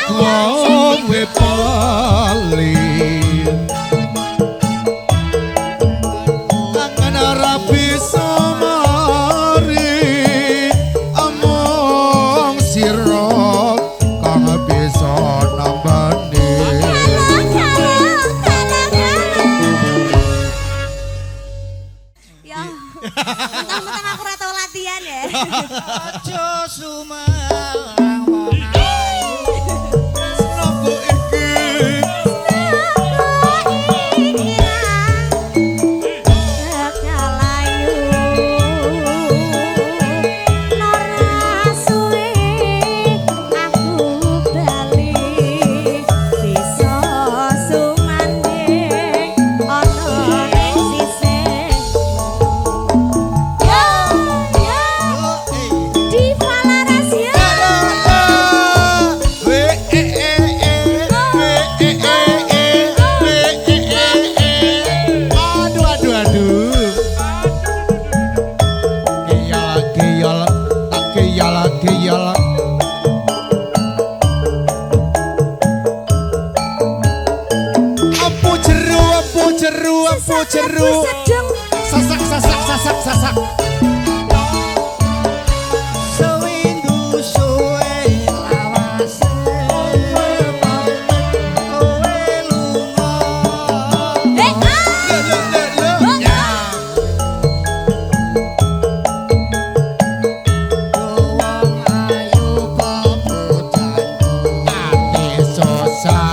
kowe pali kangen ora bisa mari among sira kang bisa nambani ya mentang-mentang aku ora tau latihan ya aja sumalang wong jeru sasak sasak sasak sasak sewindu suwe lawase kowe lunga wong ayu peputan ati susah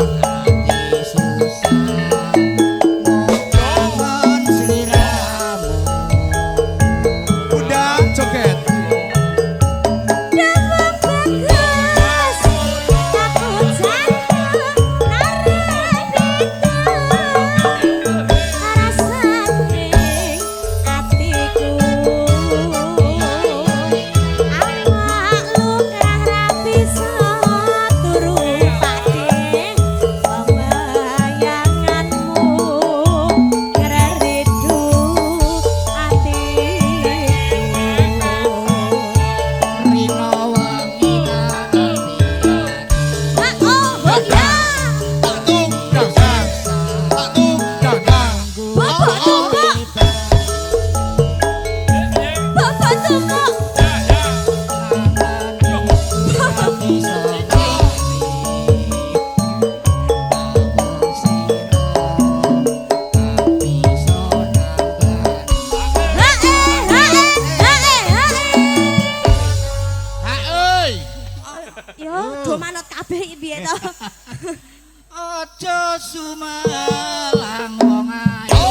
aja sumalang wong ayu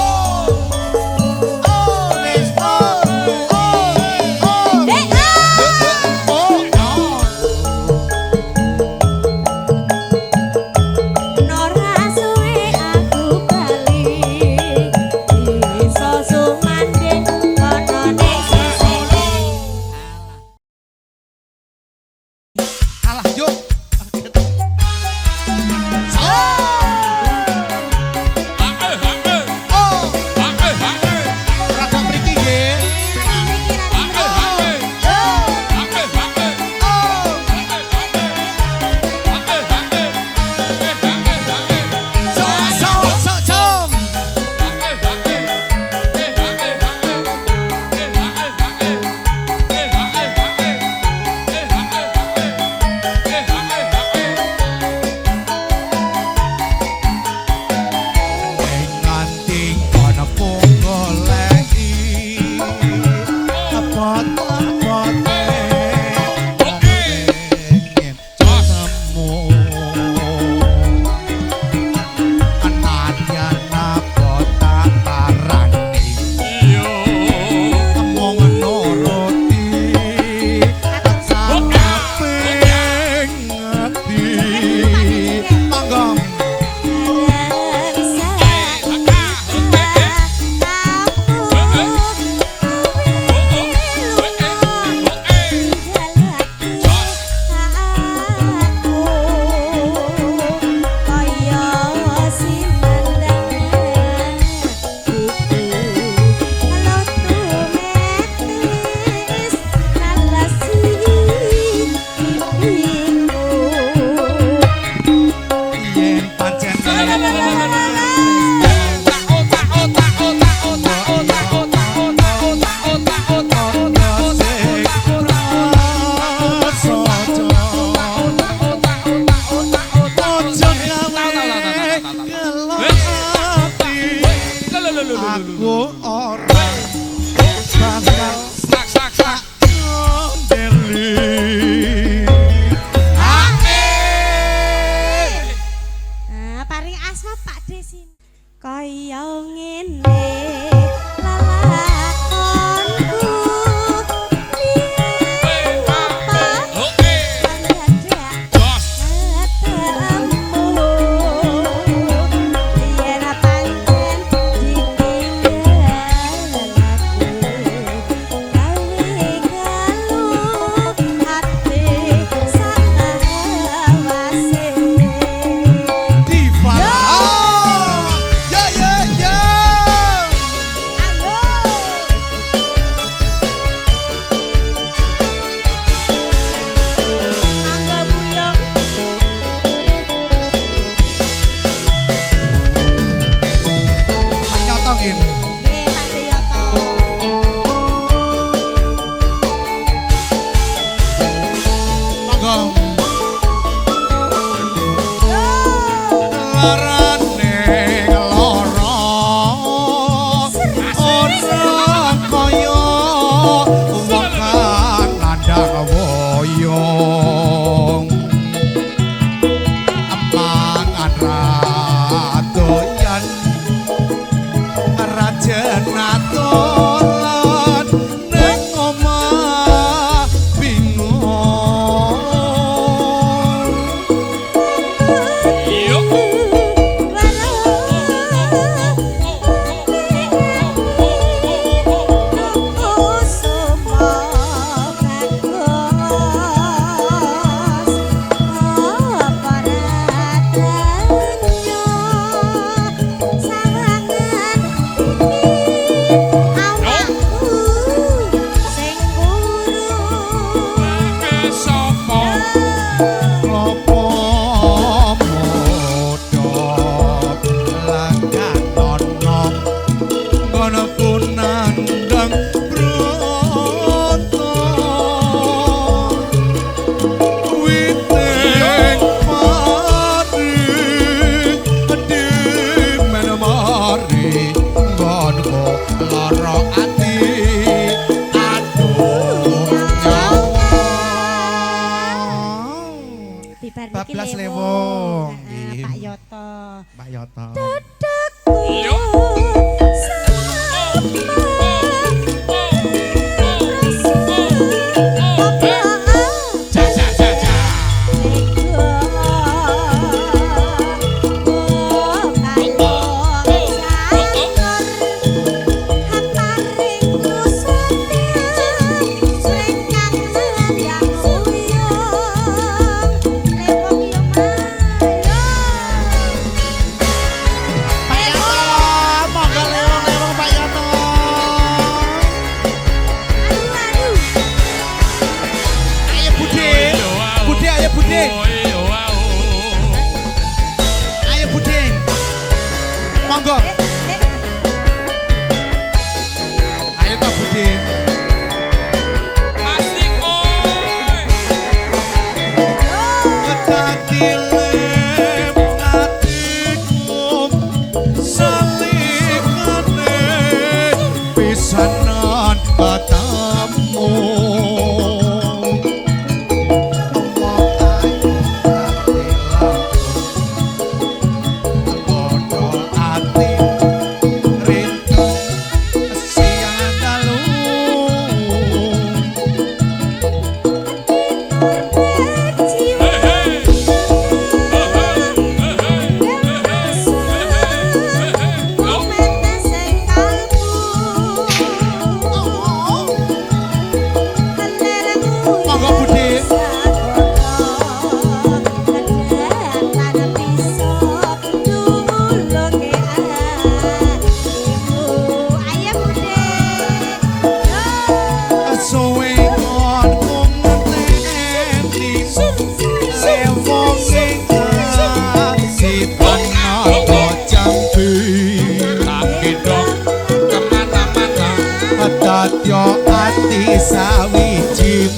bar niki Bablas lewung. lewung. Heeh, Pak Yoto. Mbak Yoto. Dedekku Pak Yoto, monggo lewung-lewung Pak Yoto. Ayo Budi. Budi ayo Budi. Ayo Budi. Monggo. Ayo Pak Budi. Dadi lem atiku salikane pisanan katamu. Yo ati sawiji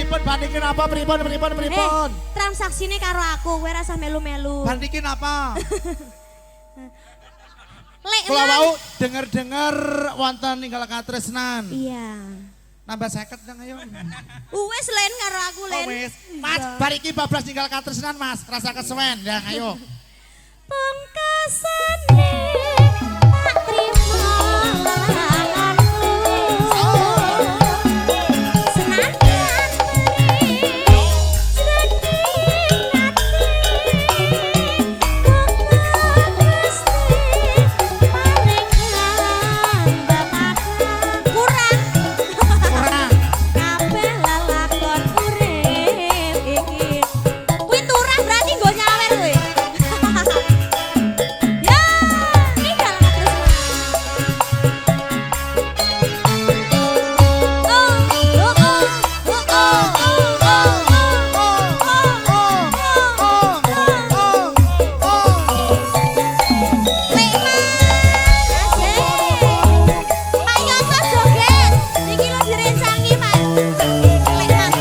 pripun bandingin apa pripun. Transaksine karo aku, kowe rasa melu-melu. Bandingin apa? Lek Kalau mau denger wonten ninggal katresnan. iya. Nambah 50 dong ayo. Wes Len karo aku Len. Wis. Mas, bar iki bablas ninggal katresnan Mas, rasa kesuwen ya ayo. Pungkasane tak trimo lalanganku. Senajan beri sedih hati. Kurang. Kurang. Kabeh lalakon urip iki. Kuwi turah berarti nggo nyawer kowe. Ya, ini dalam terus. Pak Yoto joget. Niki lo direncangi, Pak. Lekman.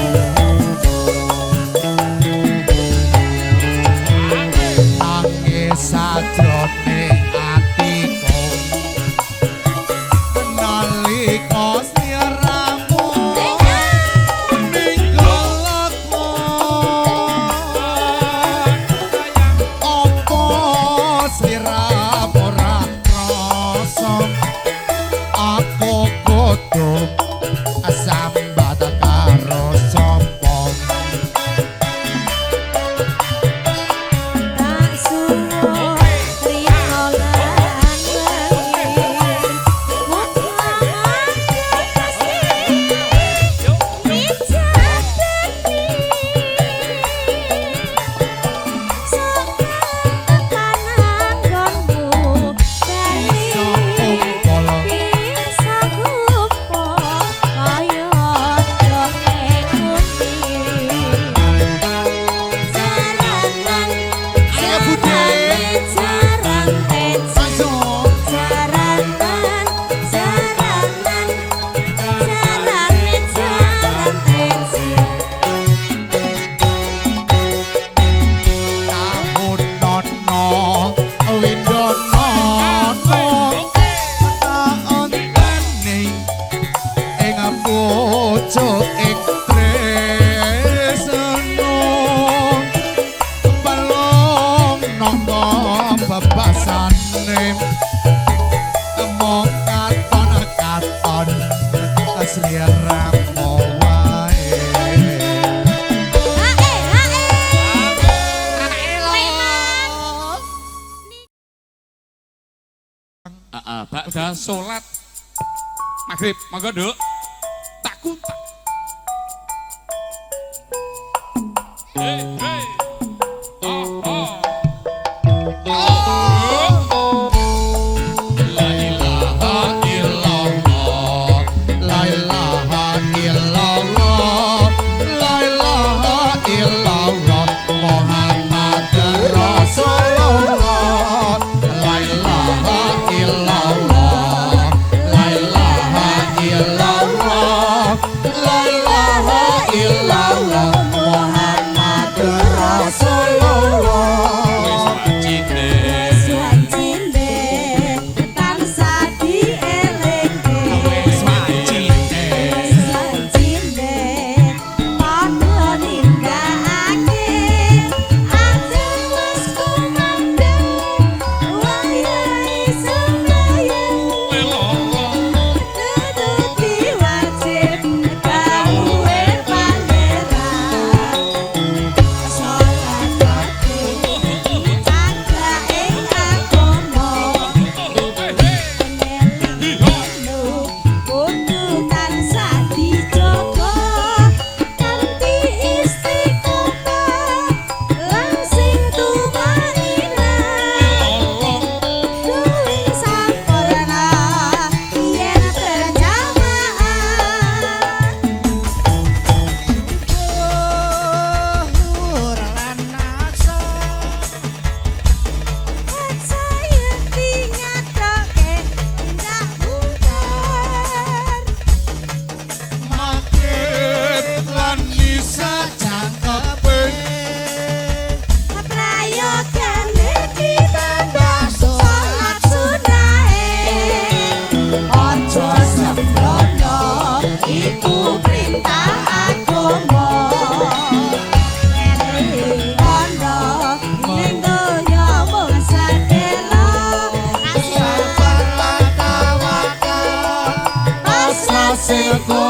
Nangis sajrone atiku nalika sliramu ninggal apa sliramu ora krasa aku kudu sambat karo sapa Tak suruh trimo lan wengi. Mutlak kasih dijadani. Tekan anggonmu bali. Bisa kumpul kaya dongeng kuning. Jarangan, Ayo, Bude. jaran peci. Masuk. Jarangan, jarangan, jaran peci. Tahun nono windono tahun ini ing pucuk ing tresno balong nongko bebasane mong katon sliramu wae. Bakda salat maghrib monggo nduk tak kuntak hey oh La ilaha illallah, la ilaha illallah, la ilaha illallah, Muhammadur Rasulullah. La ilaha illallah, la ilaha illallah, la ilaha illallah, Muhammadur Rasulullah. sing